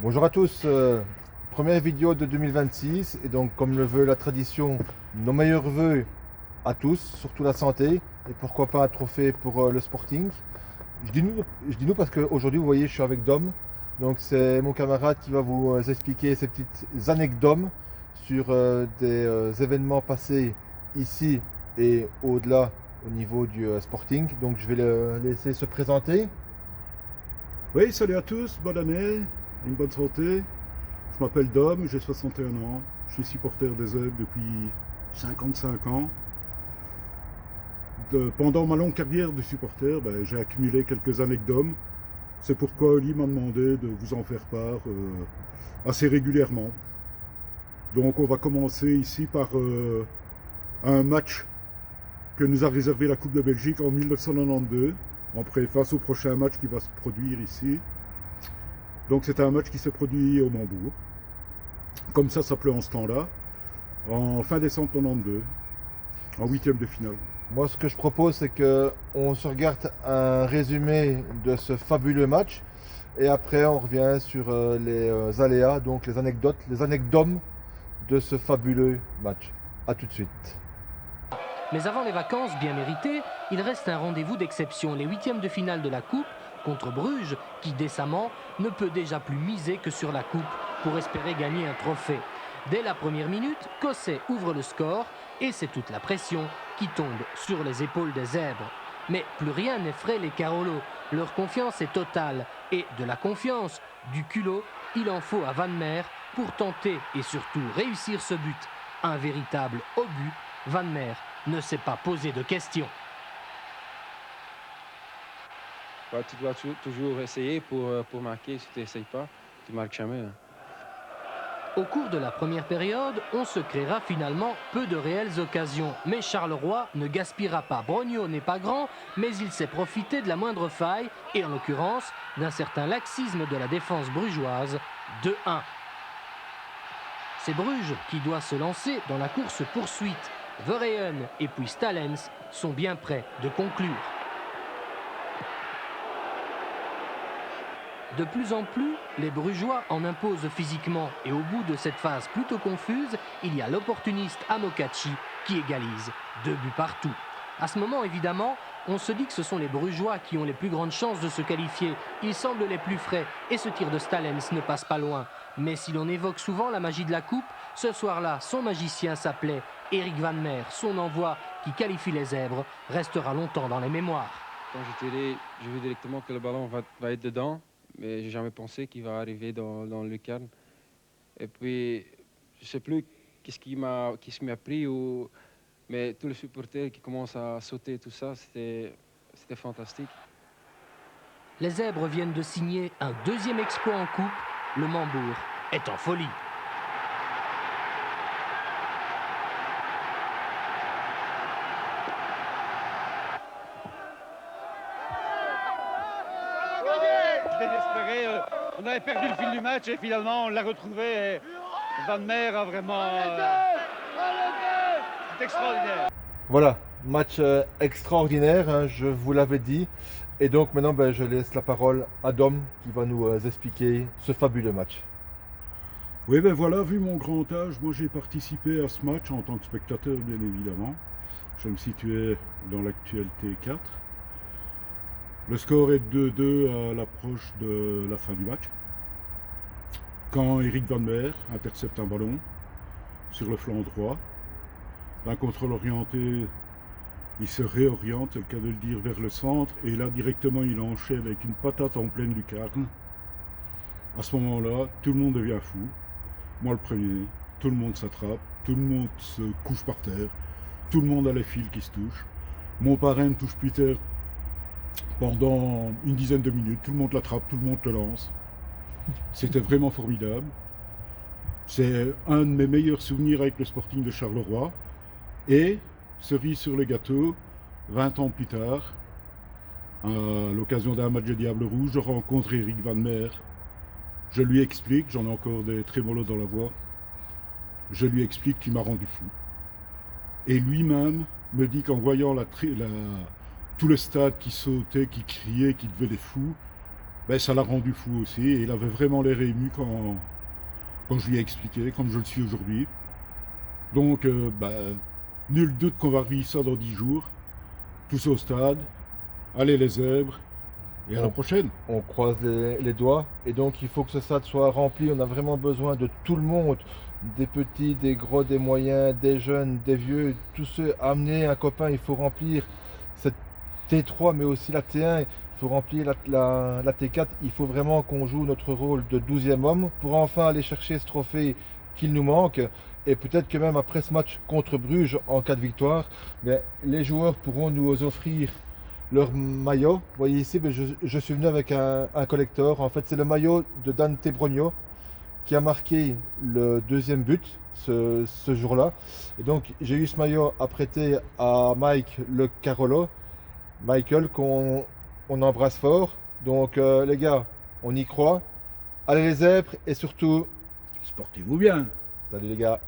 Bonjour à tous, première vidéo de 2026 et donc comme le veut la tradition, nos meilleurs vœux à tous, surtout la santé et pourquoi pas un trophée pour le Sporting. Je dis nous parce qu'aujourd'hui vous voyez je suis avec Dom, donc c'est mon camarade qui va vous expliquer ces petites anecdotes sur des événements passés ici et au-delà au niveau du Sporting. Donc je vais le laisser se présenter. Oui, salut à tous, bonne année, une bonne santé. Je m'appelle Dom, j'ai 61 ans, je suis supporter des Zèbres depuis 55 ans. Pendant ma longue carrière de supporter, j'ai accumulé quelques anecdotes. C'est pourquoi Oli m'a demandé de vous en faire part assez régulièrement. Donc on va commencer ici par un match que nous a réservé la Coupe de Belgique en 1992, en préface au prochain match qui va se produire ici. Donc c'était un match qui s'est produit au Mambourg, comme ça s'appelait en ce temps-là, en fin décembre 92, en huitième de finale. Moi, ce que je propose, c'est qu'on se regarde un résumé de ce fabuleux match et après, on revient sur les aléas, donc les anecdotes de ce fabuleux match. A tout de suite. Mais avant les vacances bien méritées, il reste un rendez-vous d'exception, les huitièmes de finale de la Coupe contre Bruges, qui décemment ne peut déjà plus miser que sur la Coupe pour espérer gagner un trophée. Dès la première minute, Cosset ouvre le score et c'est toute la pression qui tombe sur les épaules des Zèbres. Mais plus rien n'effraie les Carolos, leur confiance est totale et de la confiance, du culot, il en faut à Van Meer pour tenter et surtout réussir ce but. Un véritable obus, Van Meer ne s'est pas posé de questions. Tu dois toujours essayer pour marquer. Si tu n'essayes pas, tu ne marques jamais. Au cours de la première période, on se créera finalement peu de réelles occasions. Mais Charleroi ne gaspillera pas. Brognaud n'est pas grand, mais il sait profiter de la moindre faille, et en l'occurrence d'un certain laxisme de la défense brugeoise. 2-1. C'est Bruges qui doit se lancer dans la course-poursuite. Verheyen et puis Stalens sont bien près de conclure. De plus en plus, les Brugeois en imposent physiquement et au bout de cette phase plutôt confuse, il y a l'opportuniste Amokachi qui égalise 2 buts partout. À ce moment, évidemment, on se dit que ce sont les Brugeois qui ont les plus grandes chances de se qualifier. Ils semblent les plus frais et ce tir de Stalens ne passe pas loin. Mais si l'on évoque souvent la magie de la Coupe, ce soir-là, son magicien s'appelait Eric Van Meer. Son envoi qui qualifie les Zèbres restera longtemps dans les mémoires. Quand j'étais là, je vu directement que le ballon va être dedans, mais j'ai jamais pensé qu'il va arriver dans le lucarne. Et puis, je sais plus qu'est-ce qui m'a pris, mais tous les supporters qui commencent à sauter, tout ça, c'était fantastique. Les Zèbres viennent de signer un deuxième exploit en Coupe. Le Mambourg est en folie. Désespéré, on avait perdu le fil du match et finalement on l'a retrouvé. Et Van Meer a vraiment. C'est extraordinaire. Voilà, match extraordinaire, hein, je vous l'avais dit. Et donc maintenant, je laisse la parole à Dom qui va nous expliquer ce fabuleux match. Oui, ben voilà, vu mon grand âge, moi j'ai participé à ce match en tant que spectateur, bien évidemment. Je me situais dans l'actuel T4. Le score est 2-2 à l'approche de la fin du match. Quand Eric Van Meer intercepte un ballon sur le flanc droit, d'un contrôle orienté, il se réoriente, c'est le cas de le dire, vers le centre, et là directement il enchaîne avec une patate en pleine lucarne. À ce moment-là, tout le monde devient fou. Moi le premier, tout le monde s'attrape, tout le monde se couche par terre, tout le monde a les fils qui se touchent. Mon parrain me touche Peter pendant une dizaine de minutes, tout le monde l'attrape, tout le monde le lance. C'était vraiment formidable. C'est un de mes meilleurs souvenirs avec le Sporting de Charleroi. Et, cerise sur le gâteau, 20 ans plus tard, à l'occasion d'un match de Diable Rouge, je rencontre Eric Van Meer. Je lui explique, j'en ai encore des trémolos dans la voix, je lui explique qu'il m'a rendu fou. Et lui-même me dit qu'en voyant tout le stade qui sautait, qui criait, qui devenait fou, ben, ça l'a rendu fou aussi. Et il avait vraiment l'air ému quand je lui ai expliqué, comme je le suis aujourd'hui. Donc, nul doute qu'on va revivre ça dans 10 jours. Tous au stade. Allez les zèbres. Et à la prochaine. On croise les doigts. Et donc, il faut que ce stade soit rempli. On a vraiment besoin de tout le monde. Des petits, des gros, des moyens, des jeunes, des vieux. Tous ceux, amener un copain, il faut remplir cette T3, mais aussi la T1. Il faut remplir la T4. Il faut vraiment qu'on joue notre rôle de 12e homme pour enfin aller chercher ce trophée qu'il nous manque. Et peut-être que même après ce match contre Bruges, en cas de victoire, les joueurs pourront nous offrir leur maillot. Vous voyez ici, je suis venu avec un collector. En fait, c'est le maillot de Dante Brogno qui a marqué le 2e but ce jour-là. Et donc, j'ai eu ce maillot à prêter à Mike Le Carolo. Michael, qu'on embrasse fort. Donc, les gars, on y croit. Allez les zèbres et surtout, Sportez-vous bien. salut les gars.